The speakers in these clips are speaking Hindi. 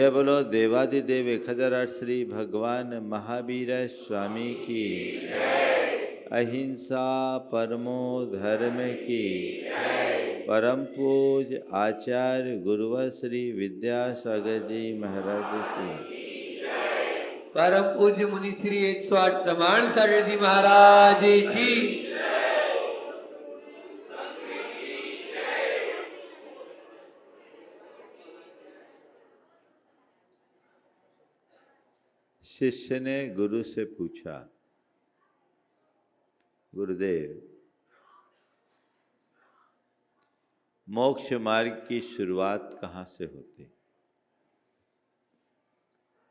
जय बोलो देवादिदेव 1008 श्री भगवान महावीर स्वामी की, अहिंसा परमो धर्म की, परम पूज आचार्य गुरुवर श्री विद्यासागर जी महाराज की, परम पूज्य मुनि श्री 108 प्रमाण सागर जी महाराज की। शिष्य ने गुरु से पूछा, गुरुदेव, मोक्ष मार्ग की शुरुआत कहाँ से होती?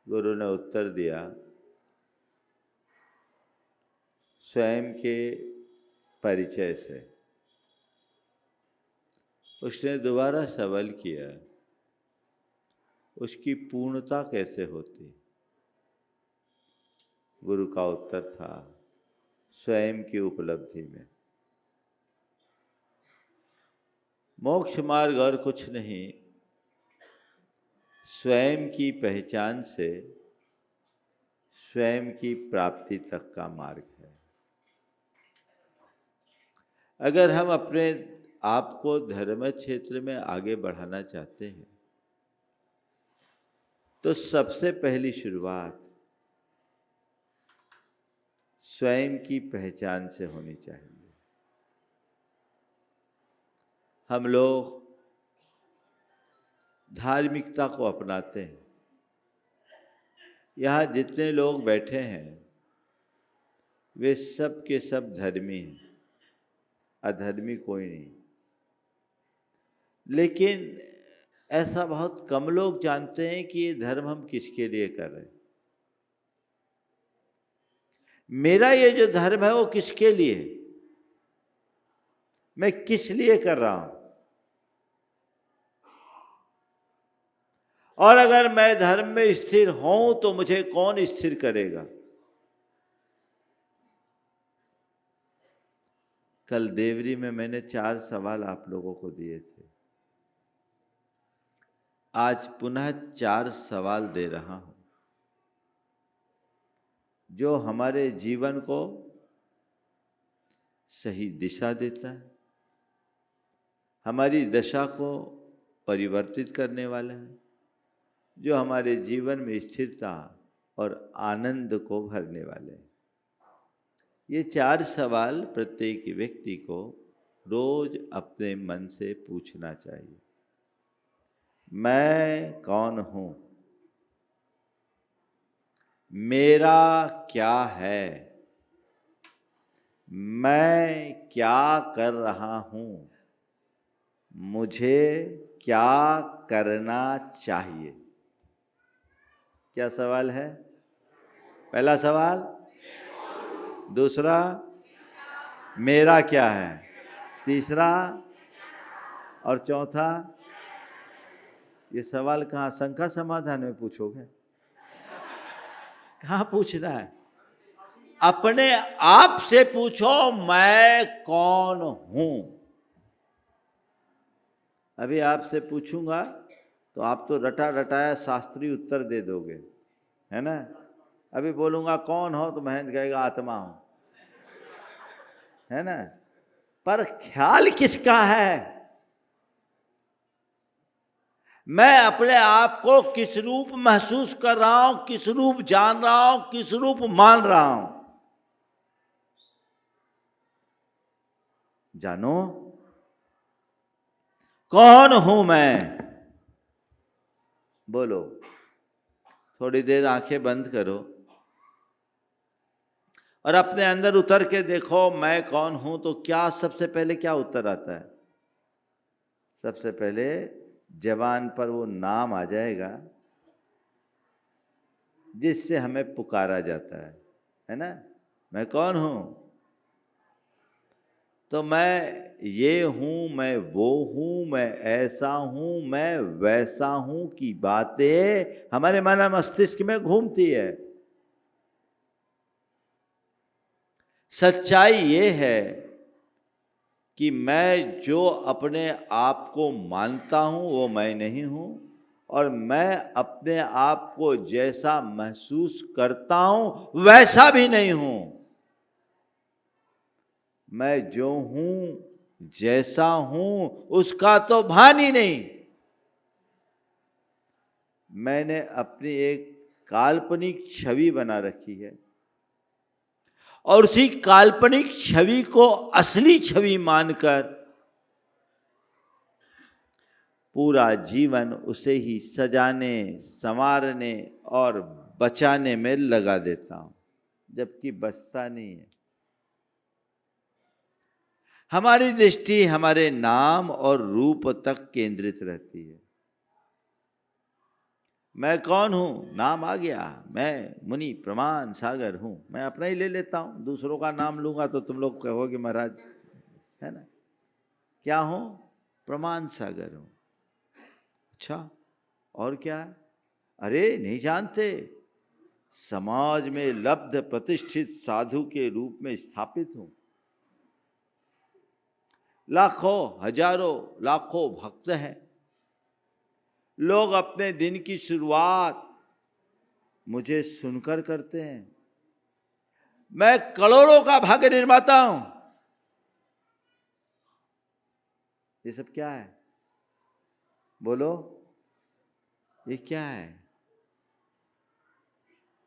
गुरु ने उत्तर दिया, स्वयं के परिचय से। उसने दोबारा सवाल किया, उसकी पूर्णता कैसे होती? गुरु का उत्तर था, स्वयं की उपलब्धि में। मोक्ष मार्ग और कुछ नहीं, स्वयं की पहचान से स्वयं की प्राप्ति तक का मार्ग है। अगर हम अपने आप को धर्म क्षेत्र में आगे बढ़ाना चाहते हैं तो सबसे पहली शुरुआत स्वयं की पहचान से होनी चाहिए। हम लोग धार्मिकता को अपनाते हैं। यहाँ जितने लोग बैठे हैं वे सब के सब धर्मी हैं, अधर्मी कोई नहीं। लेकिन ऐसा बहुत कम लोग जानते हैं कि ये धर्म हम किसके लिए कर रहे हैं। मेरा ये जो धर्म है वो किसके लिए, मैं किस लिए कर रहा हूं, और अगर मैं धर्म में स्थिर हूं तो मुझे कौन स्थिर करेगा। कल देवरी में मैंने 4 सवाल आप लोगों को दिए थे। आज पुनः 4 सवाल दे रहा हूं जो हमारे जीवन को सही दिशा देता है, हमारी दशा को परिवर्तित करने वाला है, जो हमारे जीवन में स्थिरता और आनंद को भरने वाले हैं। ये 4 सवाल प्रत्येक व्यक्ति को रोज अपने मन से पूछना चाहिए। मैं कौन हूं? मेरा क्या है? मैं क्या कर रहा हूं? मुझे क्या करना चाहिए? क्या सवाल है? पहला सवाल। दूसरा, मेरा क्या है? तीसरा और चौथा। ये सवाल कहाँ शंका समाधान में पूछोगे? कहाँ पूछना है? अपने आप से पूछो, मैं कौन हूं। अभी आपसे पूछूंगा तो आप तो रटा रटाया शास्त्रीय उत्तर दे दोगे, है ना। अभी बोलूंगा कौन हो तो महेंद्र कहेगा आत्मा हूं, है ना। पर ख्याल किसका है? मैं अपने आप को किस रूप महसूस कर रहा हूं, किस रूप जान रहा हूं, किस रूप मान रहा हूं। जानो कौन हूं मैं। बोलो। थोड़ी देर आंखें बंद करो और अपने अंदर उतर के देखो मैं कौन हूं। तो क्या सबसे पहले क्या उत्तर आता है? सबसे पहले जबान पर वो नाम आ जाएगा जिससे हमें पुकारा जाता है ना। मैं कौन हूं? तो मैं ये हूं, मैं वो हूं, मैं ऐसा हूं, मैं वैसा हूं की बातें हमारे मन मस्तिष्क में घूमती है। सच्चाई ये है कि मैं जो अपने आप को मानता हूं वो मैं नहीं हूं, और मैं अपने आप को जैसा महसूस करता हूं वैसा भी नहीं हूं। मैं जो हूं जैसा हूं उसका तो भान ही नहीं। मैंने अपनी एक काल्पनिक छवि बना रखी है और उसी काल्पनिक छवि को असली छवि मानकर पूरा जीवन उसे ही सजाने, संवारने और बचाने में लगा देता हूं, जबकि बचता नहीं है। हमारी दृष्टि हमारे नाम और रूप तक केंद्रित रहती है। मैं कौन हूं? नाम आ गया, मैं मुनि प्रमाण सागर हूं। मैं अपना ही ले लेता हूं, दूसरों का नाम लूंगा तो तुम लोग कहोगे महाराज, है ना? क्या हूं? प्रमाण सागर हूं। अच्छा, और क्या है? अरे नहीं जानते, समाज में लब्ध प्रतिष्ठित साधु के रूप में स्थापित हूं। लाखों हजारों लाखों भक्त हैं। लोग अपने दिन की शुरुआत मुझे सुनकर करते हैं। मैं करोड़ों का भाग्य निर्माता हूं। ये सब क्या है? बोलो, ये क्या है?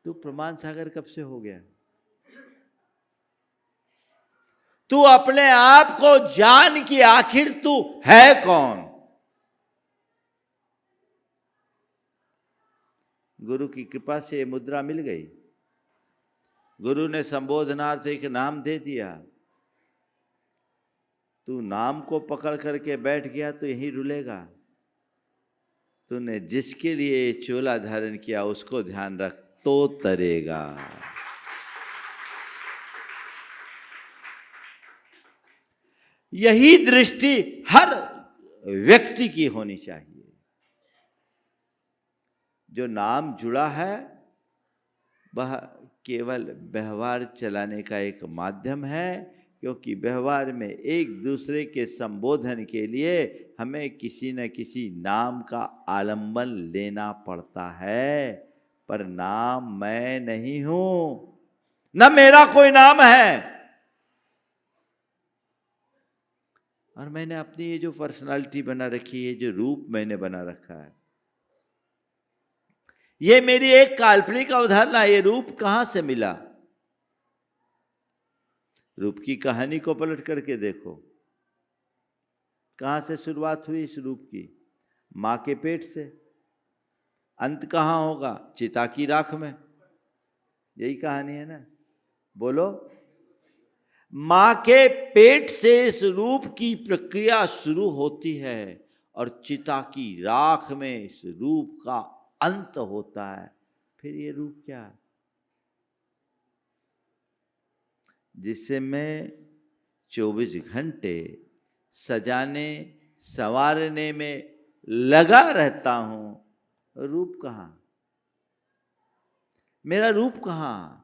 तू प्रमाण सागर कब से हो गया? तू अपने आप को जान कि आखिर तू है कौन। गुरु की कृपा से ये मुद्रा मिल गई। गुरु ने संबोधनार्थ एक नाम दे दिया। तू नाम को पकड़ करके बैठ गया तो यहीं रुलेगा। तूने जिसके लिए चोला धारण किया उसको ध्यान रख, तो तरेगा। यही दृष्टि हर व्यक्ति की होनी चाहिए। जो नाम जुड़ा है वह केवल व्यवहार चलाने का एक माध्यम है, क्योंकि व्यवहार में एक दूसरे के संबोधन के लिए हमें किसी न किसी नाम का आलंबन लेना पड़ता है। पर नाम मैं नहीं हूं, न मेरा कोई नाम है। और मैंने अपनी ये जो पर्सनालिटी बना रखी है, जो रूप मैंने बना रखा है, ये मेरी एक काल्पनिक अवधारणा। ये रूप कहां से मिला? रूप की कहानी को पलट करके देखो, कहां से शुरुआत हुई इस रूप की? मां के पेट से। अंत कहां होगा? चिता की राख में। यही कहानी है ना? बोलो, मां के पेट से इस रूप की प्रक्रिया शुरू होती है और चिता की राख में इस रूप का अंत होता है। फिर ये रूप क्या है? जिससे मैं 24 घंटे सजाने संवारने में लगा रहता हूं। रूप कहां? मेरा रूप कहां?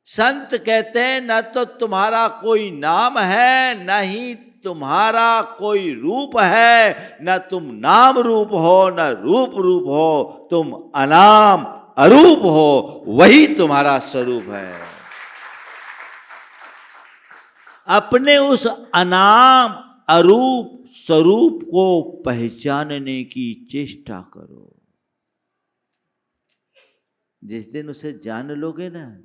संत कहते हैं न तो तुम्हारा कोई नाम है, न ही तुम्हारा कोई रूप है। न तुम नाम रूप हो, न रूप रूप हो। तुम अनाम अरूप हो, वही तुम्हारा स्वरूप है। अपने उस अनाम अरूप स्वरूप को पहचानने की चेष्टा करो। जिस दिन उसे जान लोगे ना,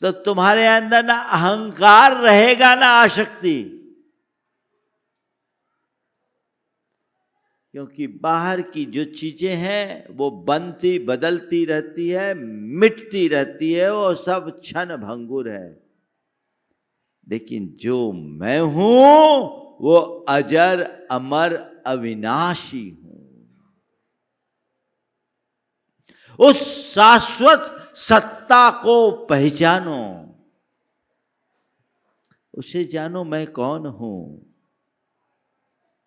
तो तुम्हारे अंदर ना अहंकार रहेगा ना आसक्ति। क्योंकि बाहर की जो चीजें हैं वो बनती बदलती रहती है, मिटती रहती है, वो सब क्षण भंगुर है। लेकिन जो मैं हूं वो अजर अमर अविनाशी हूं। उस शाश्वत सत्ता को पहचानो, उसे जानो मैं कौन हूं।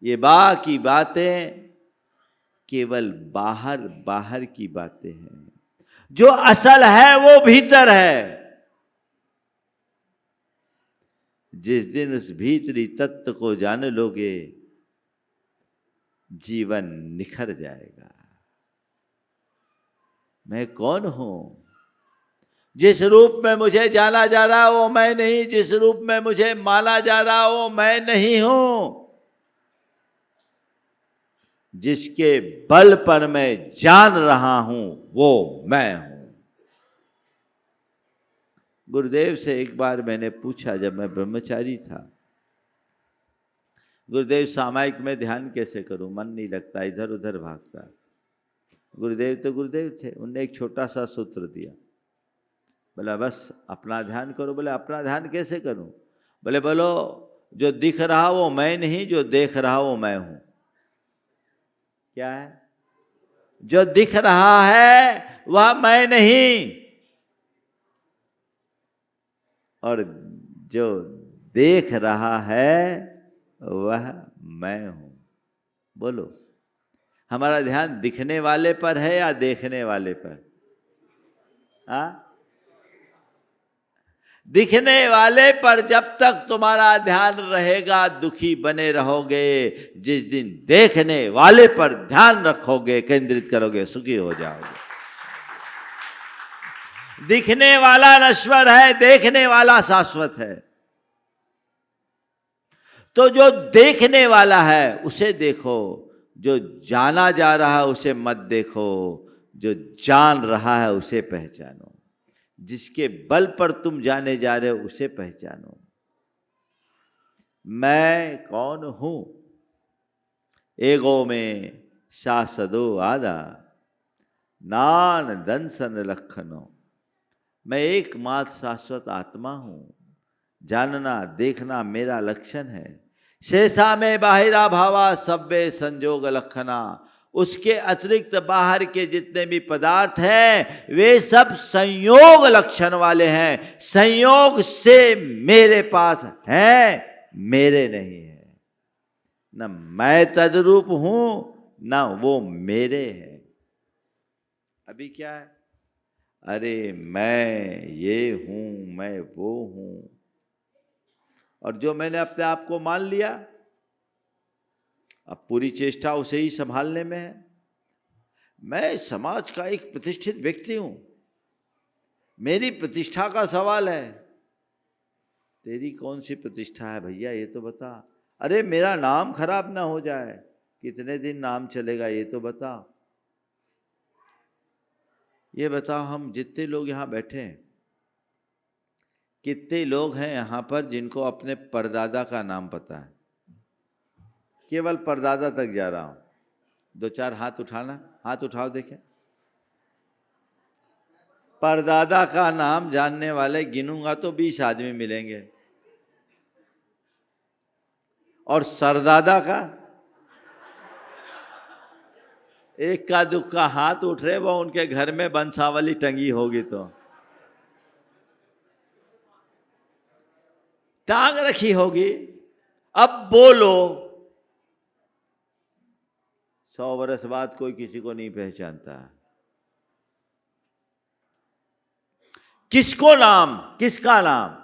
ये बाकी बातें केवल बाहर बाहर की बातें हैं। जो असल है वो भीतर है। जिस दिन उस भीतरी तत्व को जान लोगे, जीवन निखर जाएगा। मैं कौन हूं? जिस रूप में मुझे जाना जा रहा वो मैं नहीं, जिस रूप में मुझे माना जा रहा वो मैं नहीं हूं। जिसके बल पर मैं जान रहा हूं वो मैं हूं। गुरुदेव से एक बार मैंने पूछा, जब मैं ब्रह्मचारी था, गुरुदेव सामायिक में ध्यान कैसे करूं, मन नहीं लगता, इधर उधर भागता। गुरुदेव तो गुरुदेव थे, उनने एक छोटा सा सूत्र दिया। बोला बस अपना ध्यान करो। बोले अपना ध्यान कैसे करूं? बोले बोलो जो दिख रहा वो मैं नहीं, जो देख रहा वो मैं हूं। क्या है? जो दिख रहा है वह मैं नहीं, और जो देख रहा है वह मैं हूं। बोलो हमारा ध्यान दिखने वाले पर है या देखने वाले पर? हाँ, दिखने वाले पर जब तक तुम्हारा ध्यान रहेगा दुखी बने रहोगे। जिस दिन देखने वाले पर ध्यान रखोगे, केंद्रित करोगे, सुखी हो जाओगे। दिखने वाला नश्वर है, देखने वाला शाश्वत है। तो जो देखने वाला है उसे देखो, जो जाना जा रहा है उसे मत देखो, जो जान रहा है उसे पहचानो। जिसके बल पर तुम जाने जा रहे हो उसे पहचानो। मैं कौन हूं? एगो में शासदो आदा नान दंसन लखनो। मैं एकमात्र शाश्वत आत्मा हूं। जानना देखना मेरा लक्षण है। शेषा में बाहिरा भावा सब्बे संजोग लक्षणा। उसके अतिरिक्त बाहर के जितने भी पदार्थ हैं वे सब संयोग लक्षण वाले हैं। संयोग से मेरे पास है, मेरे नहीं है। न मैं तद्रूप हूं न वो मेरे है। अभी क्या है? अरे मैं ये हूं, मैं वो हूं, और जो मैंने अपने आप को मान लिया अब पूरी चेष्टा उसे ही संभालने में है। मैं समाज का एक प्रतिष्ठित व्यक्ति हूं, मेरी प्रतिष्ठा का सवाल है। तेरी कौन सी प्रतिष्ठा है भैया, ये तो बता। अरे मेरा नाम खराब ना हो जाए, कितने दिन नाम चलेगा ये तो बता। ये बताओ, हम जितने लोग यहाँ बैठे हैं, कितने लोग हैं यहाँ पर जिनको अपने परदादा का नाम पता है? केवल परदादा तक जा रहा हूं, दो चार हाथ उठाना, हाथ उठाओ देखें। परदादा का नाम जानने वाले गिनूंगा तो 20 आदमी मिलेंगे, और सरदादा का एक का दुक्का हाथ उठ रहे, वो उनके घर में बंसावली टंगी होगी तो टांग रखी होगी। अब बोलो 100 वर्ष बाद कोई किसी को नहीं पहचानता। किसको नाम, किसका नाम?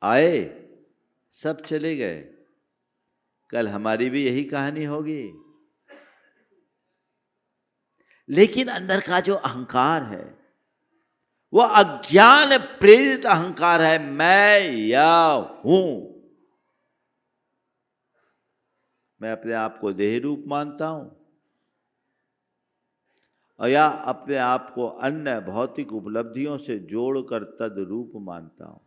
आए सब चले गए, कल हमारी भी यही कहानी होगी। लेकिन अंदर का जो अहंकार है वो अज्ञान प्रेरित अहंकार है। मैं या हूं, मैं अपने आप को देह रूप मानता हूं, और या अपने आप को अन्य भौतिक उपलब्धियों से जोड़कर तद रूप मानता हूं।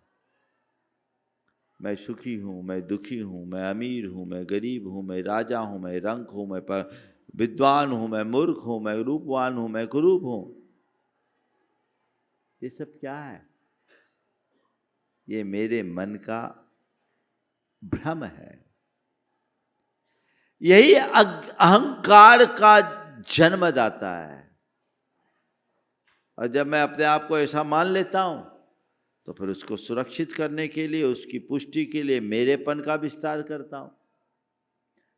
मैं सुखी हूं, मैं दुखी हूं, मैं अमीर हूं, मैं गरीब हूं, मैं राजा हूं, मैं रंक हूं, मैं विद्वान हूं, मैं मूर्ख हूं, मैं रूपवान हूं, मैं कुरूप हूं। ये सब क्या है? ये मेरे मन का भ्रम है। यही अहंकार का जन्मदाता है। और जब मैं अपने आप को ऐसा मान लेता हूं तो फिर उसको सुरक्षित करने के लिए, उसकी पुष्टि के लिए मेरेपन का विस्तार करता हूं।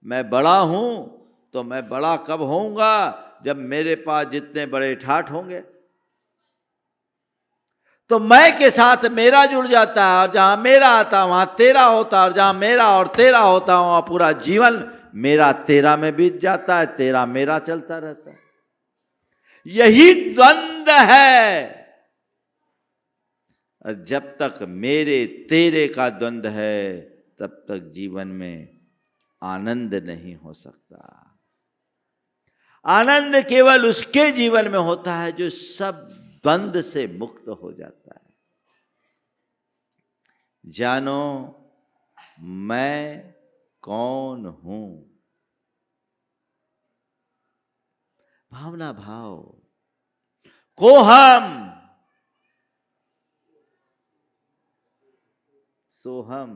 मैं बड़ा हूं तो मैं बड़ा कब होऊंगा? जब मेरे पास जितने बड़े ठाठ होंगे। तो मैं के साथ मेरा जुड़ जाता है, और जहां मेरा आता वहां तेरा होता है, और जहां मेरा और तेरा होता है वहां पूरा जीवन मेरा तेरा में बीत जाता है, तेरा मेरा चलता रहता है। यही द्वंद्व है। और जब तक मेरे तेरे का द्वंद्व है तब तक जीवन में आनंद नहीं हो सकता। आनंद केवल उसके जीवन में होता है जो सब द्वंद्व से मुक्त हो जाता है। जानो मैं कौन हूं। भावना भाव को हम सोहम।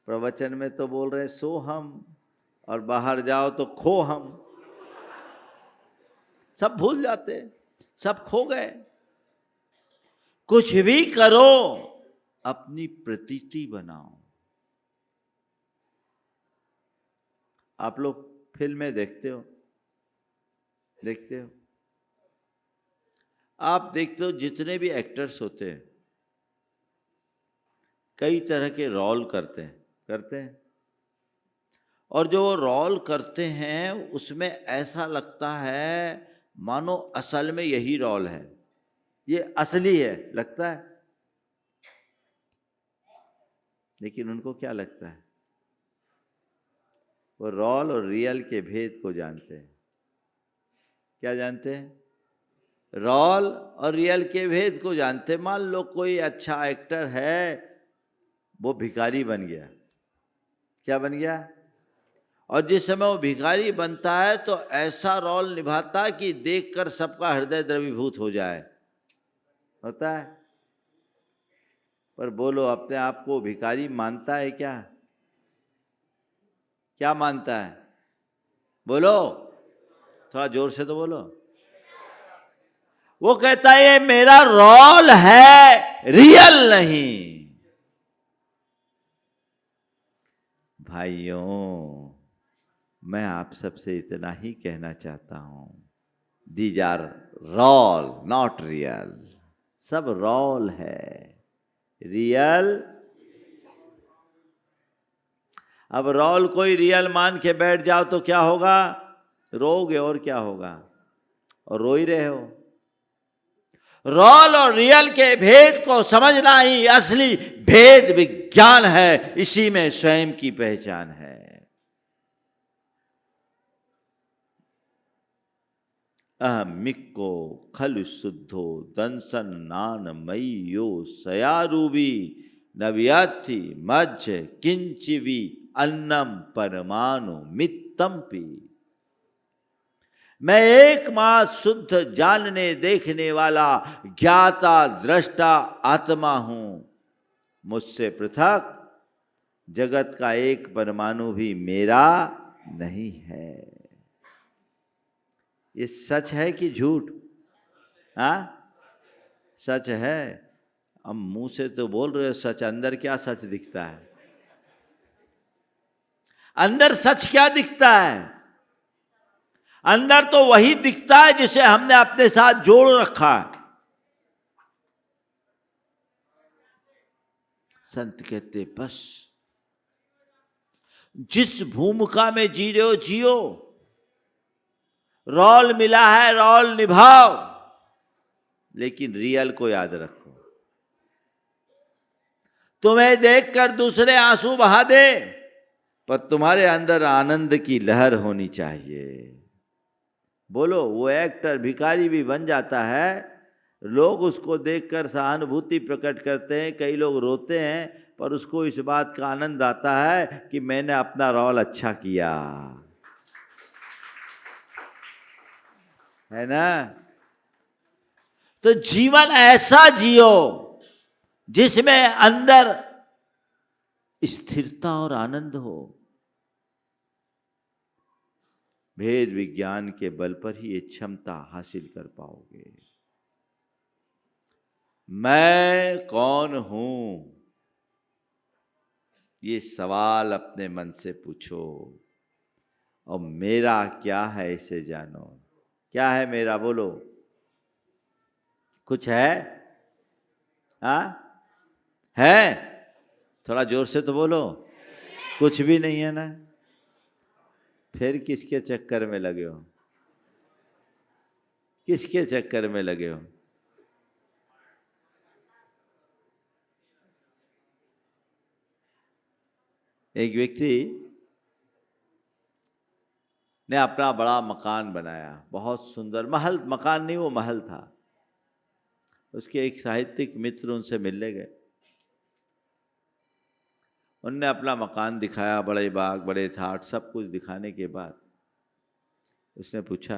प्रवचन में तो बोल रहे सोहम, और बाहर जाओ तो खो हम। सब भूल जाते, सब खो गए। कुछ भी करो अपनी प्रतीति बनाओ। आप लोग फिल्में देखते हो, आप देखते हो जितने भी एक्टर्स होते हैं कई तरह के रोल करते हैं, और जो रोल करते हैं उसमें ऐसा लगता है मानो असल में यही रोल है, ये असली है लगता है। लेकिन उनको क्या लगता है? वो रोल और रियल के भेद को जानते हैं। क्या जानते हैं? रोल और रियल के भेद को जानते। मान लो कोई अच्छा एक्टर है, वो भिखारी बन गया। क्या बन गया? और जिस समय वो भिखारी बनता है तो ऐसा रोल निभाता है कि देखकर सबका हृदय द्रवीभूत हो जाए, होता है। पर बोलो, अपने आप को भिखारी मानता है क्या? क्या मानता है? बोलो, थोड़ा जोर से तो बोलो। वो कहता है ये मेरा रोल है, रियल नहीं। भाइयों, मैं आप सबसे इतना ही कहना चाहता हूं, these are role not real. सब रोल है, रियल। अब रोल कोई रियल मान के बैठ जाओ तो क्या होगा? रोगे, और क्या होगा? और रो ही रहे हो। रोल और रियल के भेद को समझना ही असली भेद विज्ञान है। इसी में स्वयं की पहचान है। अहमिक्को खलु शुद्धो दंसन नान मई यो सयारूबी नव्याथि मज्ज किंचिवी अन्नम परमाणु मित्तम्पि। मैं एकमात्र शुद्ध जानने देखने वाला ज्ञाता दृष्टा आत्मा हूं। मुझसे पृथक जगत का एक परमाणु भी मेरा नहीं है। ये सच है कि झूठ? हाँ, सच है। अब मुंह से तो बोल रहे हो सच, अंदर क्या सच दिखता है? अंदर सच क्या दिखता है? अंदर तो वही दिखता है जिसे हमने अपने साथ जोड़ रखा है। संत कहते बस जिस भूमिका में जी रहे हो जियो। रोल मिला है, रोल निभाओ, लेकिन रियल को याद रखो। तुम्हें देखकर दूसरे आंसू बहा दे, पर तुम्हारे अंदर आनंद की लहर होनी चाहिए। बोलो, वो एक्टर भिखारी भी बन जाता है, लोग उसको देखकर सहानुभूति प्रकट करते हैं, कई लोग रोते हैं, पर उसको इस बात का आनंद आता है कि मैंने अपना रोल अच्छा किया, है ना। तो जीवन ऐसा जियो जिसमें अंदर स्थिरता और आनंद हो। भेद विज्ञान के बल पर ही ये क्षमता हासिल कर पाओगे। मैं कौन हूं, ये सवाल अपने मन से पूछो, और मेरा क्या है इसे जानो। क्या है मेरा? बोलो, कुछ है? हाँ है? थोड़ा जोर से तो बोलो। कुछ भी नहीं है ना, फिर किसके चक्कर में लगे हो? किसके चक्कर में लगे हो? एक व्यक्ति ने अपना बड़ा मकान बनाया, बहुत सुंदर महल, मकान नहीं वो महल था। उसके एक साहित्यिक मित्र उनसे मिलने गए, उनने अपना मकान दिखाया, बड़े बाग, बड़े थाट, सब कुछ दिखाने के बाद उसने पूछा,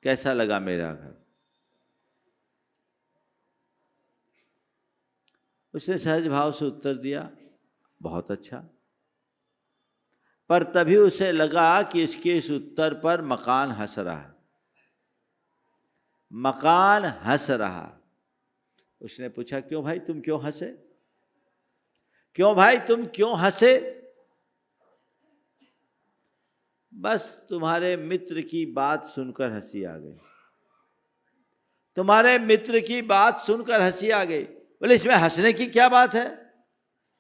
कैसा लगा मेरा घर? उसने सहज भाव से उत्तर दिया, बहुत अच्छा। पर तभी उसे लगा कि इसके इस उत्तर पर मकान हंस रहा है, मकान हंस रहा। उसने पूछा, क्यों भाई तुम क्यों हंसे? क्यों भाई तुम क्यों हंसे? बस तुम्हारे मित्र की बात सुनकर हंसी आ गई। तुम्हारे मित्र की बात सुनकर हंसी आ गई। बोले इसमें हंसने की क्या बात है?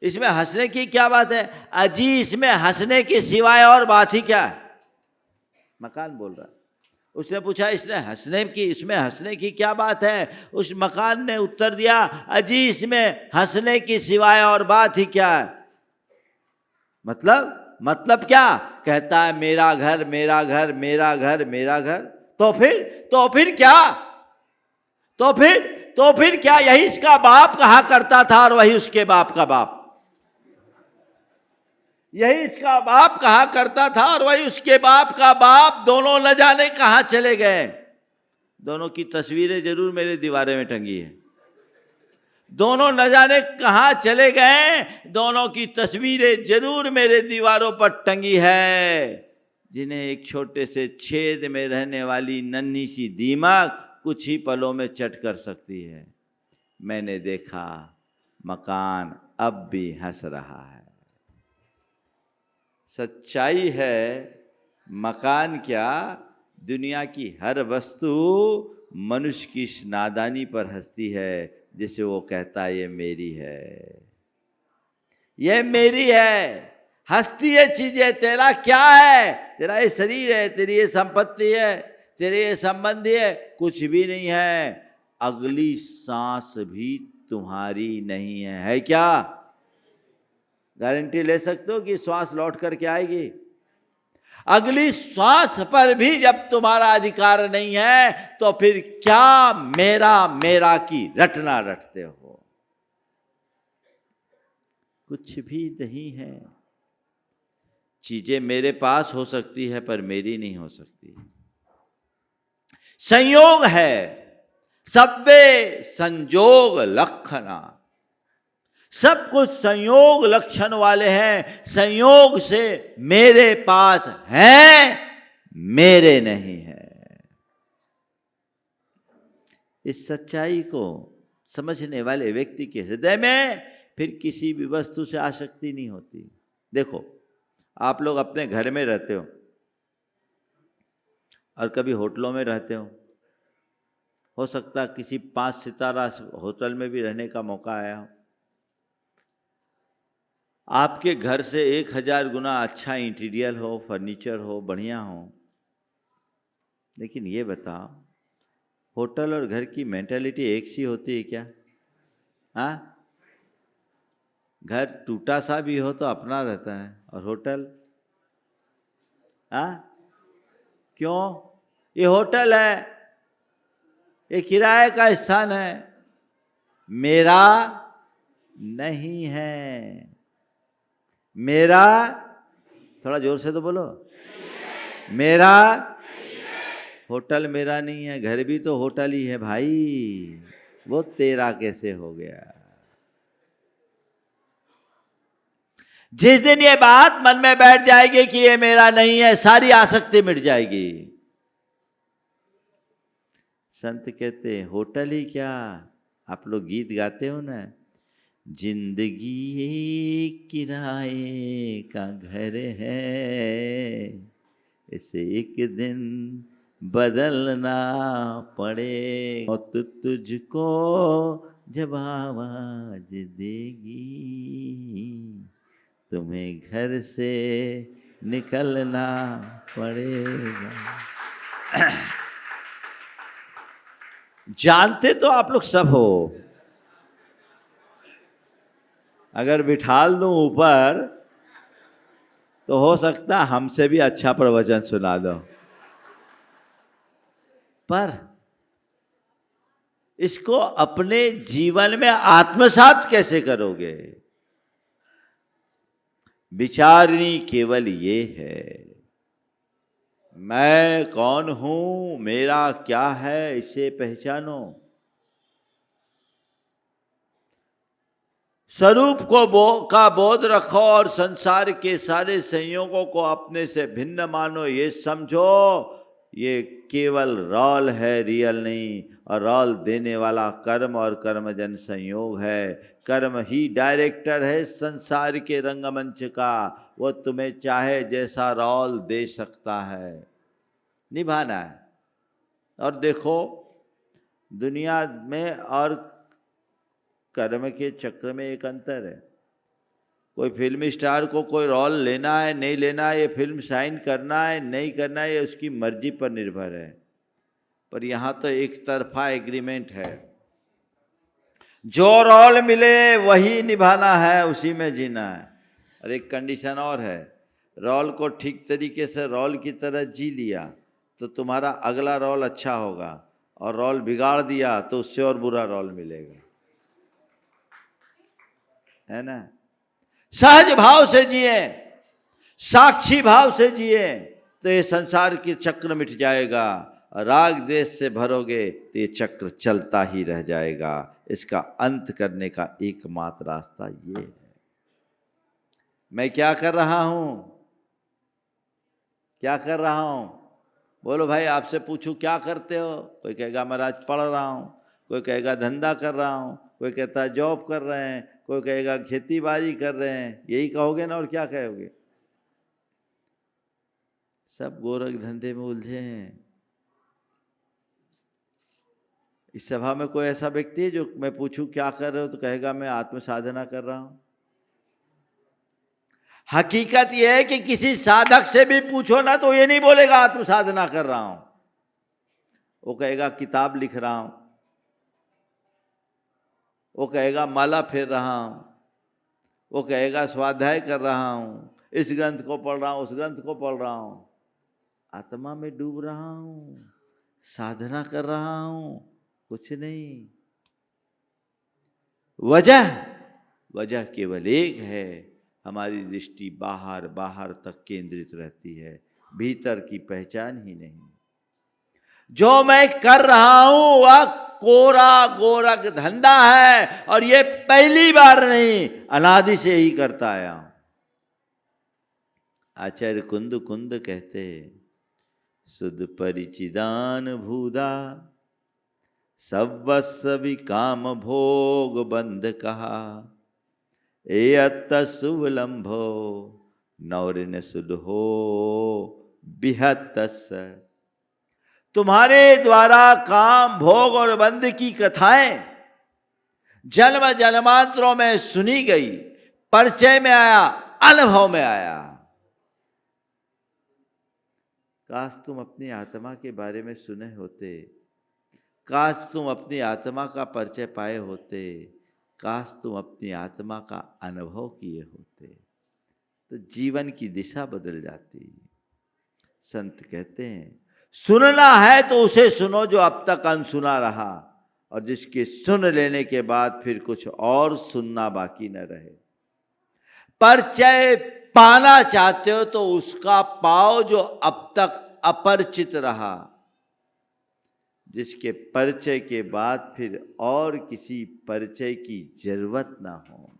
इसमें हंसने की क्या बात है? अजी इसमें हंसने के सिवाय और बात ही क्या है? मकान बोल रहा। उसने पूछा इसमें हंसने की क्या बात है? उस मकान ने उत्तर दिया, अजी इसमें हंसने की सिवाय और बात ही क्या है? मतलब क्या? कहता है मेरा घर मेरा घर मेरा घर मेरा घर। तो फिर क्या? तो फिर क्या? यही इसका बाप कहा करता था और वही उसके बाप का बाप। यही इसका बाप कहा करता था और वही उसके बाप का बाप। दोनों न जाने कहां चले गए। दोनों की तस्वीरें जरूर मेरे दीवारे में टंगी है। दोनों न जाने कहां चले गए। दोनों की तस्वीरें जरूर मेरे दीवारों पर टंगी है, जिन्हें एक छोटे से छेद में रहने वाली नन्ही सी दीमक कुछ ही पलों में चट कर सकती है। मैंने देखा मकान अब भी हंस रहा है। सच्चाई है, मकान क्या, दुनिया की हर वस्तु मनुष्य की नादानी पर हंसती है, जिसे वो कहता है ये मेरी है, ये मेरी है। हंसती है चीजें, तेरा क्या है? तेरा ये शरीर है, तेरी ये संपत्ति है, तेरे ये संबंधी है, कुछ भी नहीं है। अगली सांस भी तुम्हारी नहीं है क्या? गारंटी ले सकते हो कि श्वास लौट करके आएगी? अगली श्वास पर भी जब तुम्हारा अधिकार नहीं है, तो फिर क्या मेरा मेरा की रटना रटते हो? कुछ भी नहीं है। चीजें मेरे पास हो सकती है पर मेरी नहीं हो सकती। संयोग है, सब्बे संजोग लक्षणा। सब कुछ संयोग लक्षण वाले हैं। संयोग से मेरे पास है, मेरे नहीं है। इस सच्चाई को समझने वाले व्यक्ति के हृदय में फिर किसी भी वस्तु से आसक्ति नहीं होती। देखो, आप लोग अपने घर में रहते हो और कभी होटलों में रहते हो सकता है किसी 5 सितारा होटल में भी रहने का मौका आया हो। आपके घर से 1000 गुना अच्छा इंटीरियर हो, फर्नीचर हो, बढ़िया हो, लेकिन ये बताओ, होटल और घर की मेंटालिटी एक सी होती है क्या? हाँ, घर टूटा सा भी हो तो अपना रहता है, और होटल, हाँ क्यों? ये होटल है, ये किराए का स्थान है, मेरा नहीं है। मेरा, थोड़ा जोर से तो बोलो, मेरा होटल मेरा नहीं है। घर भी तो होटल ही है भाई, वो तेरा कैसे हो गया? जिस दिन ये बात मन में बैठ जाएगी कि ये मेरा नहीं है, सारी आसक्ति मिट जाएगी। संत कहते हैं होटल ही क्या, आप लोग गीत गाते हो ना, जिंदगी एक किराए का घर है, इसे एक दिन बदलना पड़े मौत तुझको जब आवाज देगी, तुम्हें घर से निकलना पड़ेगा। जानते तो आप लोग सब हो, अगर बिठाल दूं ऊपर तो हो सकता हमसे भी अच्छा प्रवचन सुना दो, पर इसको अपने जीवन में आत्मसात कैसे करोगे? विचारनी केवल ये है, मैं कौन हूं, मेरा क्या है, इसे पहचानो। स्वरूप का बोध रखो और संसार के सारे संयोगों को अपने से भिन्न मानो। ये समझो ये केवल रोल है, रियल नहीं। और रोल देने वाला कर्म और कर्मजन संयोग है। कर्म ही डायरेक्टर है संसार के रंगमंच का। वो तुम्हें चाहे जैसा रोल दे सकता है, निभाना है। और देखो दुनिया में और कर्म के चक्र में एक अंतर है। कोई फिल्म स्टार को कोई रोल लेना है नहीं लेना है, ये फिल्म साइन करना है नहीं करना है, ये उसकी मर्जी पर निर्भर है। पर यहाँ तो एक तरफा एग्रीमेंट है, जो रोल मिले वही निभाना है, उसी में जीना है। और एक कंडीशन और है, रोल को ठीक तरीके से रोल की तरह जी लिया तो तुम्हारा अगला रोल अच्छा होगा, और रोल बिगाड़ दिया तो उससे और बुरा रोल मिलेगा, है ना। सहज भाव से जिए, साक्षी भाव से जिए तो ये संसार के चक्र मिट जाएगा। राग द्वेष से भरोगे तो ये चक्र चलता ही रह जाएगा। इसका अंत करने का एकमात्र रास्ता ये है। मैं क्या कर रहा हूं, क्या कर रहा हूं? बोलो भाई, आपसे पूछूं क्या करते हो? कोई कहेगा महाराज पढ़ रहा हूं, कोई कहेगा धंधा कर रहा हूं, कोई कहता है जॉब कर रहे हैं, कोई कहेगा खेती बाड़ी कर रहे हैं। यही कहोगे ना, और क्या कहोगे? सब गोरख धंधे में उलझे हैं। इस सभा में कोई ऐसा व्यक्ति है जो मैं पूछूं क्या कर रहे हो तो कहेगा मैं आत्म साधना कर रहा हूं? हकीकत यह है कि किसी साधक से भी पूछो ना तो ये नहीं बोलेगा आत्म साधना कर रहा हूं। वो कहेगा किताब लिख रहा हूं, वो कहेगा माला फेर रहा हूं, वो कहेगा स्वाध्याय कर रहा हूं, इस ग्रंथ को पढ़ रहा हूं, उस ग्रंथ को पढ़ रहा हूं। आत्मा में डूब रहा हूं, साधना कर रहा हूं, कुछ नहीं। वजह केवल एक है, हमारी दृष्टि बाहर बाहर तक केंद्रित रहती है, भीतर की पहचान ही नहीं। जो मैं कर रहा हूं वह कोरा गोरख धंधा है, और ये पहली बार नहीं, अनादि से ही करता आया हूं। आचार्य कुंद कहते, सुध परिचिदान भूदा सवि काम भोग बंध कहा, ए अतुवलंभो नौरिन सुध हो बिहतस। तुम्हारे द्वारा काम भोग और बंध की कथाएं जन्म जन्मांतरों में सुनी गई, परिचय में आया, अनुभव में आया। काश तुम अपनी आत्मा के बारे में सुने होते, काश तुम अपनी आत्मा का परिचय पाए होते, काश तुम अपनी आत्मा का अनुभव किए होते, तो जीवन की दिशा बदल जाती। संत कहते हैं सुनना है तो उसे सुनो जो अब तक अनसुना रहा, और जिसके सुन लेने के बाद फिर कुछ और सुनना बाकी न रहे। परिचय पाना चाहते हो तो उसका पाओ जो अब तक अपरिचित रहा, जिसके परिचय के बाद फिर और किसी परिचय की जरूरत ना हो।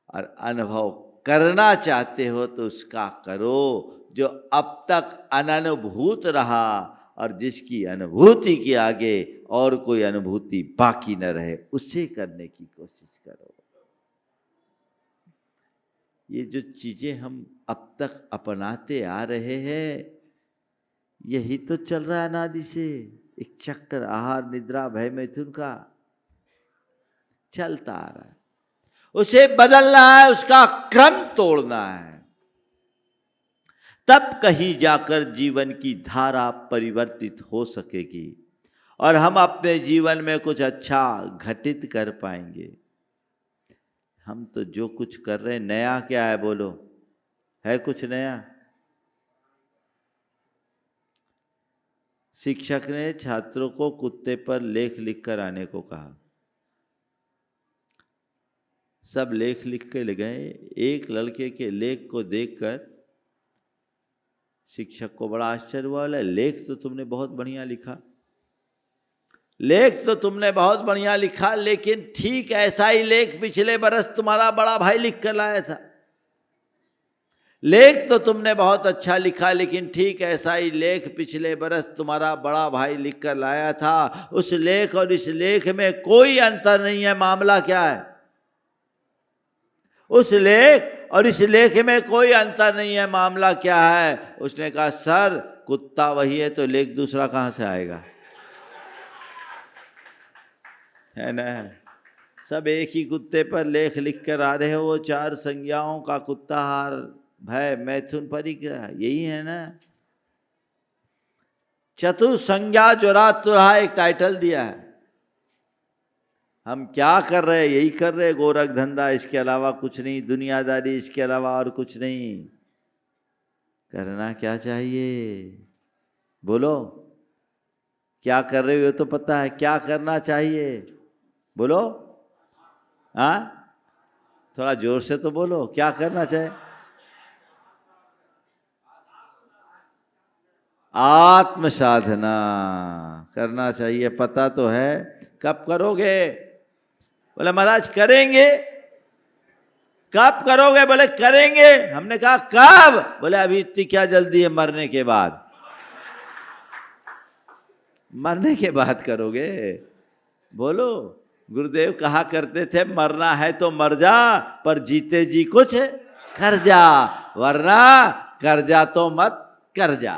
और अनुभव करना चाहते हो तो उसका करो जो अब तक अनुभूत रहा, और जिसकी अनुभूति के आगे और कोई अनुभूति बाकी न रहे, उसे करने की कोशिश करो। ये जो चीजें हम अब तक अपनाते आ रहे हैं, यही तो चल रहा है अनादि से, एक चक्कर आहार निद्रा भय मैथुन का चलता आ रहा है। उसे बदलना है, उसका क्रम तोड़ना है, तब कहीं जाकर जीवन की धारा परिवर्तित हो सकेगी और हम अपने जीवन में कुछ अच्छा घटित कर पाएंगे। हम तो जो कुछ कर रहे हैं, नया क्या है बोलो, है कुछ नया? शिक्षक ने छात्रों को कुत्ते पर लेख लिख कर आने को कहा। सब लेख लिख के ले गए। एक लड़के के लेख को देखकर शिक्षक को बड़ा आश्चर्य हुआ। लेख तो तुमने बहुत बढ़िया लिखा, लेख तो तुमने बहुत बढ़िया लिखा, लेकिन ठीक ऐसा ही लेख पिछले बरस तुम्हारा बड़ा भाई लिख कर लाया था। लेख तो तुमने बहुत अच्छा लिखा, लेकिन ठीक ऐसा ही लेख पिछले बरस तुम्हारा बड़ा भाई लिख कर लाया था। उस लेख और इस लेख में कोई अंतर नहीं है, मामला क्या है? उस लेख और इस लेख में कोई अंतर नहीं है, मामला क्या है? उसने कहा सर कुत्ता वही है तो लेख दूसरा कहां से आएगा, है ना? सब एक ही कुत्ते पर लेख लिख कर आ रहे हो, वो 4 संज्ञाओं का कुत्ता हार भय मैथुन परिग्रह, यही है ना? चतुसंज्ञा जोरा तुरहा एक टाइटल दिया है। हम क्या कर रहे हैं? यही कर रहे हैं, गोरख धंधा, इसके अलावा कुछ नहीं, दुनियादारी, इसके अलावा और कुछ नहीं। करना क्या चाहिए बोलो? क्या कर रहे हो तो पता है, क्या करना चाहिए बोलो? हाँ, थोड़ा जोर से तो बोलो, क्या करना चाहिए? आत्म साधना करना चाहिए, पता तो है। कब करोगे? बोले महाराज करेंगे। कब करोगे? बोले करेंगे। हमने कहा कब? बोले अभी इतनी क्या जल्दी है, मरने के बाद। मरने के बाद करोगे? बोलो। गुरुदेव कहा करते थे मरना है तो मर जा, पर जीते जी कुछ कर जा, वरना कर जा तो मत कर जा।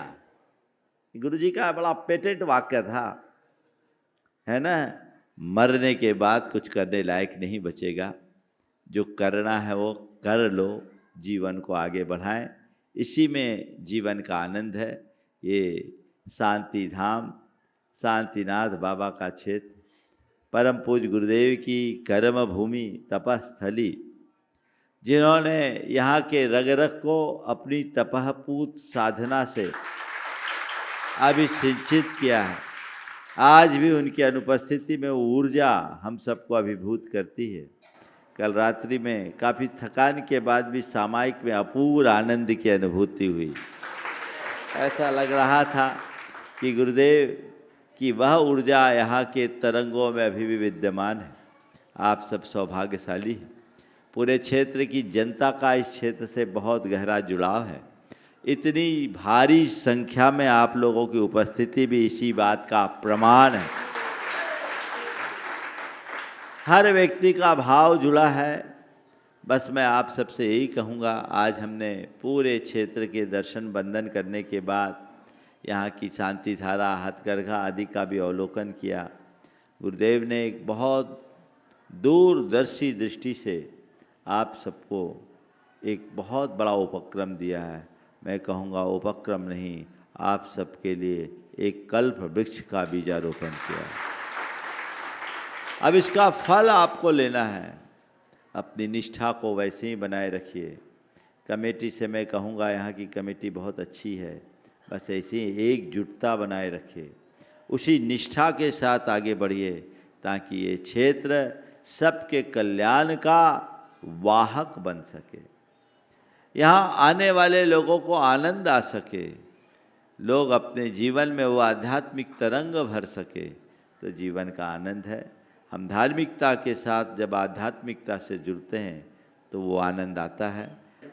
गुरु जी का बड़ा पेटेंट वाक्य था, है ना? मरने के बाद कुछ करने लायक नहीं बचेगा। जो करना है वो कर लो, जीवन को आगे बढ़ाएं, इसी में जीवन का आनंद है। ये शांति धाम शांतिनाथ बाबा का क्षेत्र, परम पूज्य गुरुदेव की कर्म भूमि तपस्थली, जिन्होंने यहाँ के रग रग को अपनी तपःपूत साधना से अभिसिंचित किया है। आज भी उनकी अनुपस्थिति में ऊर्जा हम सबको अभिभूत करती है। कल रात्रि में काफ़ी थकान के बाद भी सामायिक में अपूर्व आनंद की अनुभूति हुई। ऐसा लग रहा था कि गुरुदेव की वह ऊर्जा यहाँ के तरंगों में अभी भी विद्यमान है। आप सब सौभाग्यशाली हैं। पूरे क्षेत्र की जनता का इस क्षेत्र से बहुत गहरा जुड़ाव है। इतनी भारी संख्या में आप लोगों की उपस्थिति भी इसी बात का प्रमाण है। हर व्यक्ति का भाव जुड़ा है। बस मैं आप सबसे यही कहूँगा, आज हमने पूरे क्षेत्र के दर्शन बंदन करने के बाद यहाँ की शांति धारा, हथकरघा आदि का भी अवलोकन किया। गुरुदेव ने एक बहुत दूरदर्शी दृष्टि से आप सबको एक बहुत बड़ा उपक्रम दिया है। मैं कहूँगा उपक्रम नहीं, आप सबके लिए एक कल्प वृक्ष का बीजारोपण किया है। अब इसका फल आपको लेना है। अपनी निष्ठा को वैसे ही बनाए रखिए। कमेटी से मैं कहूँगा, यहाँ की कमेटी बहुत अच्छी है, बस ऐसी एकजुटता बनाए रखिए, उसी निष्ठा के साथ आगे बढ़िए, ताकि ये क्षेत्र सबके कल्याण का वाहक बन सके। यहाँ आने वाले लोगों को आनंद आ सके, लोग अपने जीवन में वो आध्यात्मिक तरंग भर सके, तो जीवन का आनंद है। हम धार्मिकता के साथ जब आध्यात्मिकता से जुड़ते हैं तो वो आनंद आता है।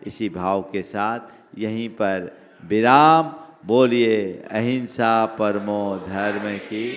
इसी भाव के साथ यहीं पर विराम। बोलिए अहिंसा परमो धर्म की।